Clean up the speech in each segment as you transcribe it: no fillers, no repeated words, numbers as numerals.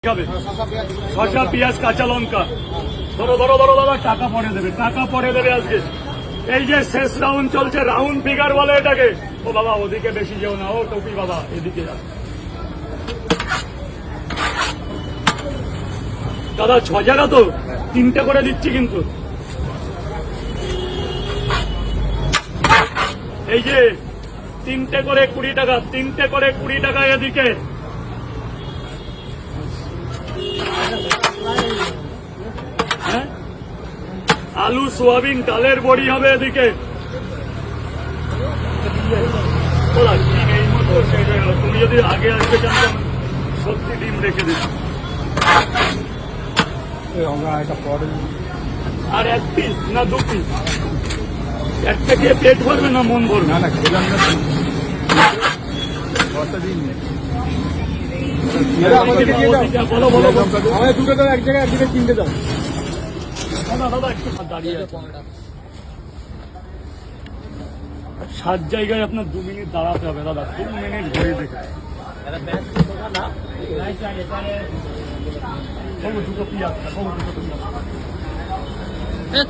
শসা পেঁয়াজ কাঁচা লঙ্কা ধরো ধরো ধরো দাদা, টাকা পরে দেবে আজকে। এই যে শেষ রাউন্ড চলছে, রাউন্ড ফিগার বলে এটাকে। ও বাবা ওদিকে বেশি যেও না, ও টপি বাবা এদিকে যা দাদা। 6 জায়গা তো 3টে করে দিচ্ছি কিন্তু। এই যে 3টে করে 20 টাকা, 3টে করে 20 টাকা এদিকে। হ্যাঁ, আলু সোয়াবিন ডালের বড়ি হবে এদিকে। এই মতো শেষ হয়ে গেল। তুমি যদি আগে আসতে চান সত্যি ডিম রেখে দিচ্ছি। আর 1 পিস না 2 পিস? একটা খেয়ে পেট ভরবে না মন ভরবে? না বলো বলো, দুটো দাও, এক জায়গায় একদিকে 3টে দাও। দাদা একটু দাঁড়িয়ে আছে। 7 জায়গায় আপনার 2 মিনিট দাঁড়াতে হবে দাদা। 2 মিনিট ঘুরে দেখে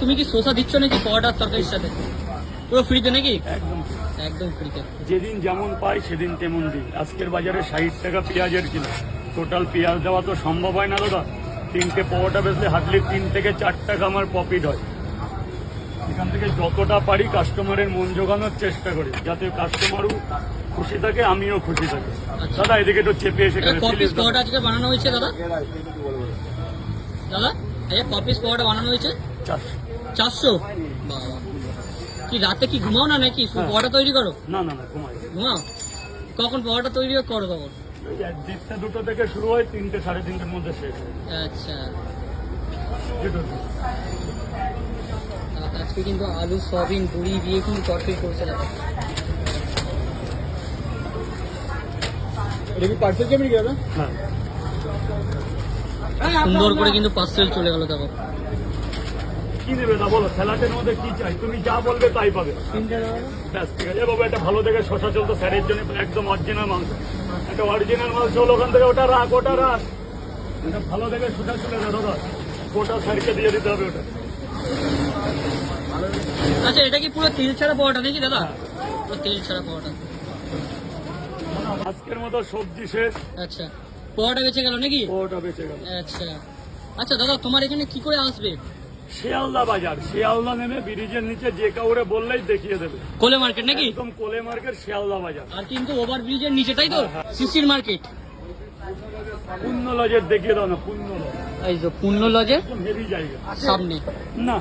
তুমি কি শসা দিচ্ছ নাকি পরোটার তরকারির সাথে? পুরো ফ্রিতে নাকি? একদম একদম ফ্রিতে। যেদিন যেমন পাই সেদিন তেমন দিই। আজকের বাজারে 60 টাকা পেঁয়াজের কিলো। টোটাল পেঁয়াজ দেওয়া তো সম্ভব হয় না দাদা। 3টে পরোটা বেচলে হার্ডলি 3 থেকে 4 টাকা আমার প্রফিট হয়। এখান থেকে যতটা পারি কাস্টমারের মন জোগানোর চেষ্টা করি, যাতে কাস্টমারও খুশি থাকে, আমিও খুশি থাকি। দাদা এদিকে একটু চেপে এসে পরোটা আজকে বানানো হয়েছে দাদা। দাদা এই কপিস পরোটা বানানো হয়েছে 400। বাবা, কি রাতে কি ঘুমাও না নাকি? পরোটা তৈরি করো? না ঘুমাও। কখন পরোটা তৈরি করো তখন? 1:30 2টো থেকে শুরু হয়, 3টে 3:30-র মধ্যে শেষ হয়। আচ্ছা, আজকে কিন্তু আলু সয়াবিন বড়ি দিয়ে কিন্তু তরকারি করেছে দাদা। এটা কি পার্সেল যাবে কি দাদা? সুন্দর করে কিন্তু পার্সেল চলে গেল দেখো। কি নেবে না বলো, স্যালাডের মধ্যে কি চাই? তুমি যা বলবে তাই পাবে। ব্যাস ঠিক আছে বাবা। এটা ভালো দেখে শসা চলতো স্যারের জন্য, একদম অরিজিনাল মাংস। একটা অরিজিনাল মাল চল ওখান থেকে। ওটা রাখ। এটা ভালো দেখে শসা চলে যাবে দাদা। গোটা স্যারকে দিয়ে দিতে হবে ওটা। আচ্ছা, এটা কি পুরো তেল ছাড়া পরোটা নাকি দাদা? পুরো তেল ছাড়া পরোটা। আজকের মতো সবজি শেষ। আচ্ছা, পরোটা বেঁচে গেল নাকি? পরোটা বেঁচে গেল। আচ্ছা আচ্ছা দাদা, তোমার এখানে কি করে আসবে? শিয়ালদা বাজার, শিয়ালদা নেমে ব্রিজের নিচে যে কাউরে বললেই দেখিয়ে দেবে। কোলে মার্কেট নাকি? একদম কোলে মার্কেট, শিয়ালদা বাজার। আর কিন্তু ওভার ব্রিজের নিচে, তাই তো? সিসির মার্কেট। পুণ্য লজের দেখিয়ে দাও না। পুণ্য লজ, এই যে পুণ্য লজের হেভি জায়গা সামনে। না